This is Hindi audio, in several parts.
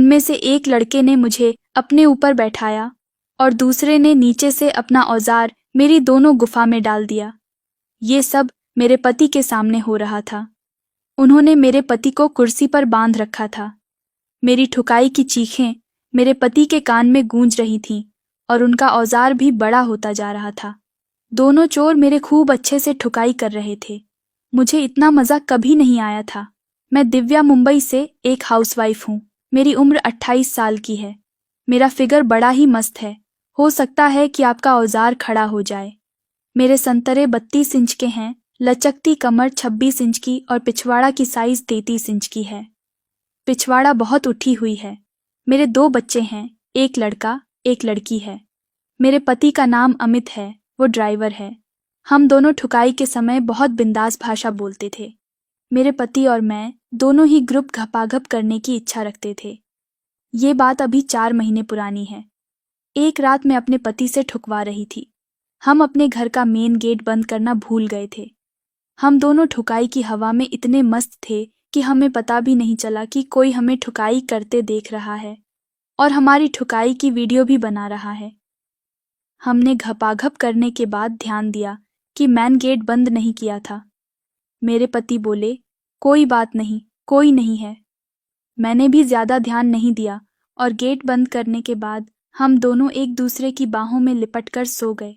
उनमें से एक लड़के ने मुझे अपने ऊपर बैठाया और दूसरे ने नीचे से अपना औजार मेरी दोनों गुफा में डाल दिया। ये सब मेरे पति के सामने हो रहा था। उन्होंने मेरे पति को कुर्सी पर बांध रखा था। मेरी ठुकाई की चीखें मेरे पति के कान में गूंज रही थीं और उनका औजार भी बड़ा होता जा रहा था। दोनों चोर मेरे खूब अच्छे से ठुकाई कर रहे थे। मुझे इतना मज़ा कभी नहीं आया था। मैं दिव्या मुंबई से एक हाउसवाइफ हूँ। मेरी उम्र 28 साल की है। मेरा फिगर बड़ा ही मस्त है। हो सकता है कि आपका औजार खड़ा हो जाए। मेरे संतरे 32 इंच के हैं, लचकती कमर 26 इंच की और पिछवाड़ा की साइज 33 इंच की है। पिछवाड़ा बहुत उठी हुई है। मेरे 2 बच्चे हैं, एक लड़का एक लड़की है। मेरे पति का नाम अमित है, वो ड्राइवर है। हम दोनों ठुकाई के समय बहुत बिंदास भाषा बोलते थे। मेरे पति और मैं दोनों ही ग्रुप घपाघप करने की इच्छा रखते थे। ये बात अभी 4 महीने पुरानी है। एक रात मैं अपने पति से ठुकवा रही थी। हम अपने घर का मेन गेट बंद करना भूल गए थे। हम दोनों ठुकाई की हवा में इतने मस्त थे कि हमें पता भी नहीं चला कि कोई हमें ठुकाई करते देख रहा है और हमारी ठुकाई की वीडियो भी बना रहा है। हमने घपाघप करने के बाद ध्यान दिया कि मैन गेट बंद नहीं किया था। मेरे पति बोले, कोई बात नहीं, कोई नहीं है। मैंने भी ज्यादा ध्यान नहीं दिया और गेट बंद करने के बाद हम दोनों एक दूसरे की बाहों में लिपट कर सो गए।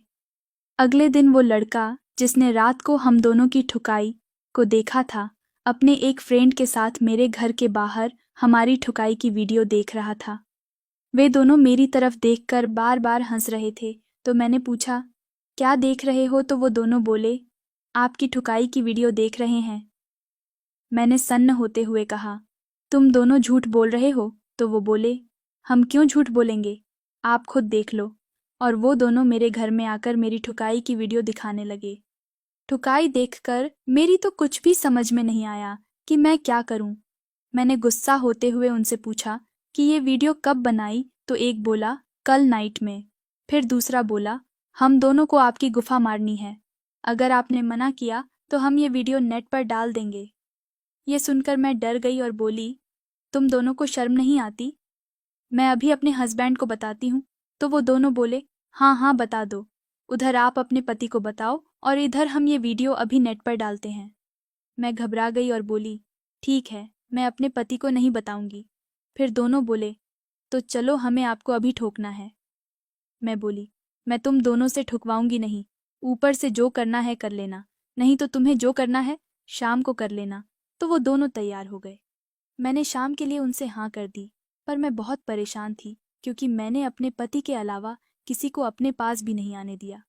अगले दिन वो लड़का जिसने रात को हम दोनों की ठुकाई को देखा था, अपने एक फ्रेंड के साथ मेरे घर के बाहर हमारी ठुकाई की वीडियो देख रहा था। वे दोनों मेरी तरफ देखकर बार बार हंस रहे थे, तो मैंने पूछा, क्या देख रहे हो? तो वो दोनों बोले, आपकी ठुकाई की वीडियो देख रहे हैं। मैंने सन्न होते हुए कहा, तुम दोनों झूठ बोल रहे हो? तो वो बोले, हम क्यों झूठ बोलेंगे, आप खुद देख लो। और वो दोनों मेरे घर में आकर मेरी ठुकाई की वीडियो दिखाने लगे। ठुकाई देखकर मेरी तो कुछ भी समझ में नहीं आया कि मैं क्या करूं। मैंने गुस्सा होते हुए उनसे पूछा कि ये वीडियो कब बनाई? तो एक बोला, कल नाइट में। फिर दूसरा बोला, हम दोनों को आपकी गुफा मारनी है। अगर आपने मना किया तो हम ये वीडियो नेट पर डाल देंगे। ये सुनकर मैं डर गई और बोली, तुम दोनों को शर्म नहीं आती? मैं अभी अपने हस्बैंड को बताती हूँ। तो वो दोनों बोले, हाँ हाँ बता दो। उधर आप अपने पति को बताओ और इधर हम ये वीडियो अभी नेट पर डालते हैं। मैं घबरा गई और बोली, ठीक है, मैं अपने पति को नहीं बताऊंगी। फिर दोनों बोले, तो चलो हमें आपको अभी ठोकना है। मैं बोली, मैं तुम दोनों से ठुकवाऊंगी नहीं। ऊपर से जो करना है कर लेना, नहीं तो तुम्हें जो करना है शाम को कर लेना। तो वो दोनों तैयार हो गए। मैंने शाम के लिए उनसे हाँ कर दी, पर मैं बहुत परेशान थी क्योंकि मैंने अपने पति के अलावा किसी को अपने पास भी नहीं आने दिया।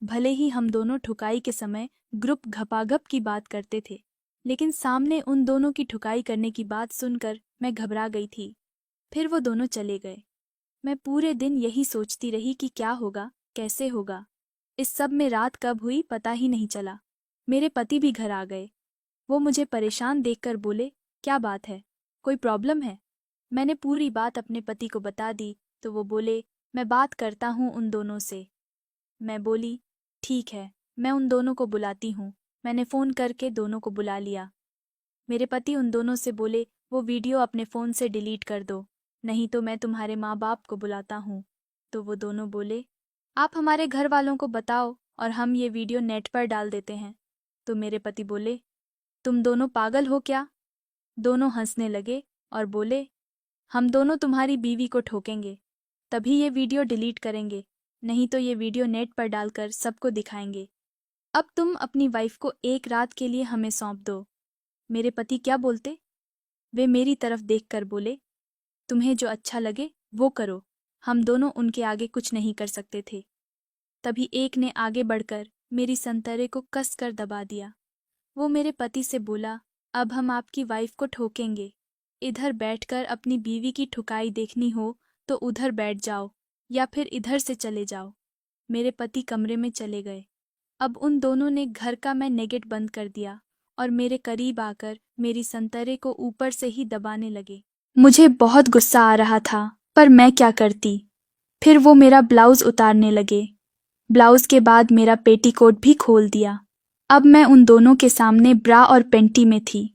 भले ही हम दोनों ठुकाई के समय ग्रुप घपाघप की बात करते थे, लेकिन सामने उन दोनों की ठुकाई करने की बात सुनकर मैं घबरा गई थी। फिर वो दोनों चले गए। मैं पूरे दिन यही सोचती रही कि क्या होगा, कैसे होगा। इस सब में रात कब हुई पता ही नहीं चला। मेरे पति भी घर आ गए। वो मुझे परेशान देखकर बोले, क्या बात है, कोई प्रॉब्लम है? मैंने पूरी बात अपने पति को बता दी तो वो बोले, मैं बात करता हूँ उन दोनों से। मैं बोली, ठीक है, मैं उन दोनों को बुलाती हूँ। मैंने फ़ोन करके दोनों को बुला लिया। मेरे पति उन दोनों से बोले, वो वीडियो अपने फ़ोन से डिलीट कर दो, नहीं तो मैं तुम्हारे माँ बाप को बुलाता हूँ। तो वो दोनों बोले, आप हमारे घर वालों को बताओ और हम ये वीडियो नेट पर डाल देते हैं। तो मेरे पति बोले, तुम दोनों पागल हो क्या? दोनों हंसने लगे और बोले, हम दोनों तुम्हारी बीवी को ठोकेंगे, तभी ये वीडियो डिलीट करेंगे, नहीं तो ये वीडियो नेट पर डालकर सबको दिखाएंगे। अब तुम अपनी वाइफ को एक रात के लिए हमें सौंप दो। मेरे पति क्या बोलते? वे मेरी तरफ देखकर बोले, तुम्हें जो अच्छा लगे वो करो। हम दोनों उनके आगे कुछ नहीं कर सकते थे। तभी एक ने आगे बढ़कर मेरी संतरे को कसकर दबा दिया। वो मेरे पति से बोला, अब हम आपकी वाइफ को ठोकेंगे। इधर बैठकर अपनी बीवी की ठुकाई देखनी हो तो उधर बैठ जाओ या फिर इधर से चले जाओ। मेरे पति कमरे में चले गए। अब उन दोनों ने घर का मैन गेट बंद कर दिया और मेरे करीब आकर मेरी संतरे को ऊपर से ही दबाने लगे। मुझे बहुत गुस्सा आ रहा था, पर मैं क्या करती। फिर वो मेरा ब्लाउज उतारने लगे। ब्लाउज के बाद मेरा पेटीकोट भी खोल दिया। अब मैं उन दोनों के सामने ब्रा और पेंटी में थी।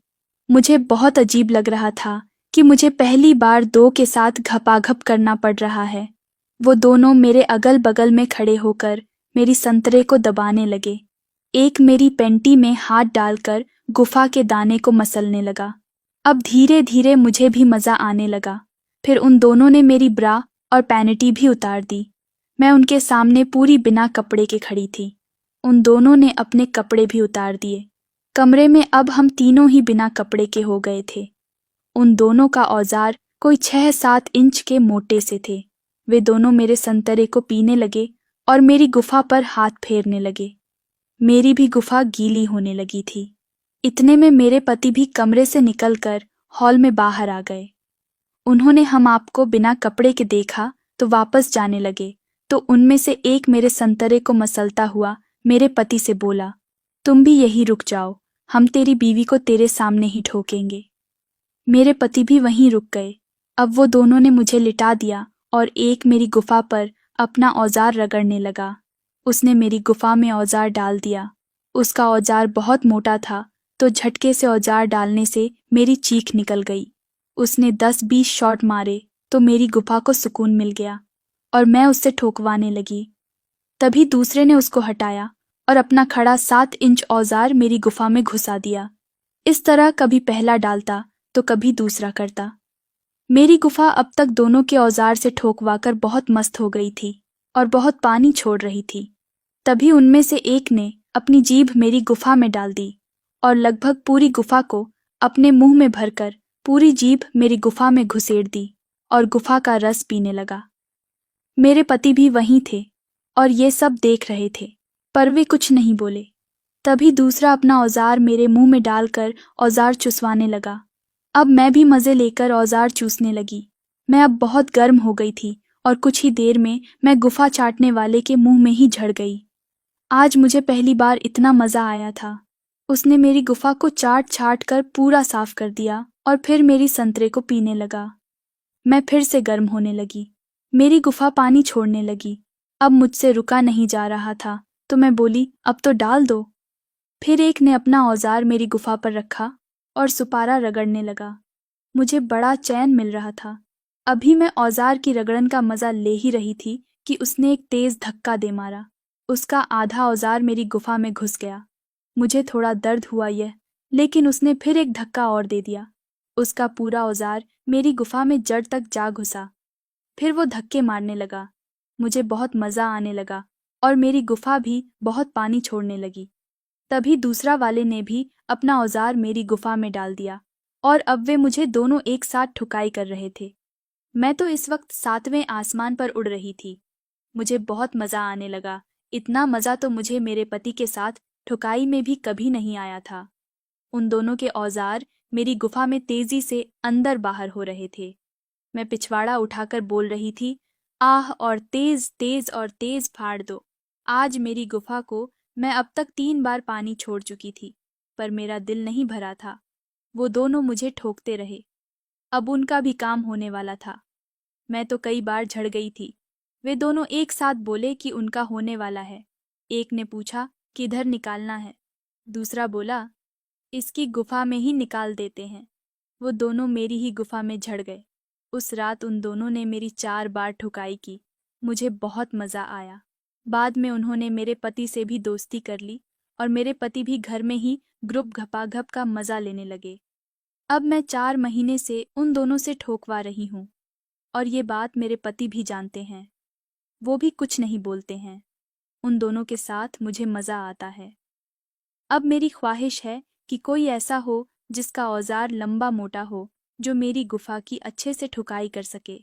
मुझे बहुत अजीब लग रहा था कि मुझे पहली बार दो के साथ घपाघप करना पड़ रहा है। वो दोनों मेरे अगल बगल में खड़े होकर मेरी संतरे को दबाने लगे। एक मेरी पेंटी में हाथ डालकर गुफा के दाने को मसलने लगा। अब धीरे धीरे मुझे भी मज़ा आने लगा। फिर उन दोनों ने मेरी ब्रा और पैनिटी भी उतार दी। मैं उनके सामने पूरी बिना कपड़े के खड़ी थी। उन दोनों ने अपने कपड़े भी उतार दिए। कमरे में अब हम तीनों ही बिना कपड़े के हो गए थे। उन दोनों का औजार कोई 6-7 इंच के मोटे से थे। वे दोनों मेरे संतरे को पीने लगे और मेरी गुफा पर हाथ फेरने लगे। मेरी भी गुफा गीली होने लगी थी। इतने में मेरे पति भी कमरे से निकलकर हॉल में बाहर आ गए। उन्होंने हम आपको बिना कपड़े के देखा तो वापस जाने लगे, तो उनमें से एक मेरे संतरे को मसलता हुआ मेरे पति से बोला, तुम भी यही रुक जाओ, हम तेरी बीवी को तेरे सामने ही ठोकेंगे। मेरे पति भी वहीं रुक गए। अब वो दोनों ने मुझे लिटा दिया और एक मेरी गुफा पर अपना औजार रगड़ने लगा। उसने मेरी गुफा में औजार डाल दिया। उसका औजार बहुत मोटा था, तो झटके से औजार डालने से मेरी चीख निकल गई। उसने 10-20 शॉट मारे तो मेरी गुफा को सुकून मिल गया और मैं उससे ठोकवाने लगी। तभी दूसरे ने उसको हटाया और अपना खड़ा 7 इंच औजार मेरी गुफा में घुसा दिया। इस तरह कभी पहला डालता तो कभी दूसरा करता। मेरी गुफा अब तक दोनों के औजार से ठोकवाकर बहुत मस्त हो गई थी और बहुत पानी छोड़ रही थी। तभी उनमें से एक ने अपनी जीभ मेरी गुफा में डाल दी और लगभग पूरी गुफा को अपने मुंह में भरकर पूरी जीभ मेरी गुफा में घुसेड़ दी और गुफा का रस पीने लगा। मेरे पति भी वहीं थे और ये सब देख रहे थे, पर वे कुछ नहीं बोले। तभी दूसरा अपना औजार मेरे मुंह में डालकर औजार चुसवाने लगा। अब मैं भी मज़े लेकर औजार चूसने लगी। मैं अब बहुत गर्म हो गई थी और कुछ ही देर में मैं गुफा चाटने वाले के मुंह में ही झड़ गई। आज मुझे पहली बार इतना मज़ा आया था। उसने मेरी गुफा को चाट छाट कर पूरा साफ कर दिया और फिर मेरी संतरे को पीने लगा। मैं फिर से गर्म होने लगी। मेरी गुफा पानी छोड़ने लगी। अब मुझसे रुका नहीं जा रहा था, तो मैं बोली, अब तो डाल दो। फिर एक ने अपना औजार मेरी गुफा पर रखा और सुपारा रगड़ने लगा। मुझे बड़ा चैन मिल रहा था। अभी मैं औजार की रगड़न का मज़ा ले ही रही थी कि उसने एक तेज़ धक्का दे मारा। उसका आधा औजार मेरी गुफा में घुस गया। मुझे थोड़ा दर्द हुआ लेकिन उसने फिर एक धक्का और दे दिया। उसका पूरा औजार मेरी गुफा में जड़ तक जा घुसा। फिर वो धक्के मारने लगा। मुझे बहुत मज़ा आने लगा और मेरी गुफा भी बहुत पानी छोड़ने लगी। तभी दूसरा वाले ने भी अपना औजार मेरी गुफा में डाल दिया और अब वे मुझे दोनों एक साथ ठुकाई कर रहे थे। मैं तो इस वक्त 7वें आसमान पर उड़ रही थी। मुझे बहुत मज़ा आने लगा। इतना मज़ा तो मुझे मेरे पति के साथ ठुकाई में भी कभी नहीं आया था। उन दोनों के औजार मेरी गुफा में तेजी से अंदर बाहर हो रहे थे। मैं पिछवाड़ा उठाकर बोल रही थी, आह, और तेज तेज और तेज फाड़ दो। आज मेरी गुफा को मैं अब तक 3 बार पानी छोड़ चुकी थी, पर मेरा दिल नहीं भरा था। वो दोनों मुझे ठोकते रहे। अब उनका भी काम होने वाला था। मैं तो कई बार झड़ गई थी। वे दोनों एक साथ बोले कि उनका होने वाला है। एक ने पूछा, किधर निकालना है? दूसरा बोला, इसकी गुफा में ही निकाल देते हैं। वो दोनों मेरी ही गुफा में झड़ गए। उस रात उन दोनों ने मेरी 4 बार ठुकाई की। मुझे बहुत मज़ा आया। बाद में उन्होंने मेरे पति से भी दोस्ती कर ली और मेरे पति भी घर में ही ग्रुप घपाघप का मज़ा लेने लगे। अब मैं 4 महीने से उन दोनों से ठोकवा रही हूँ और ये बात मेरे पति भी जानते हैं। वो भी कुछ नहीं बोलते हैं। उन दोनों के साथ मुझे मज़ा आता है। अब मेरी ख्वाहिश है कि कोई ऐसा हो जिसका औजार लंबा मोटा हो, जो मेरी गुफा की अच्छे से ठुकाई कर सके।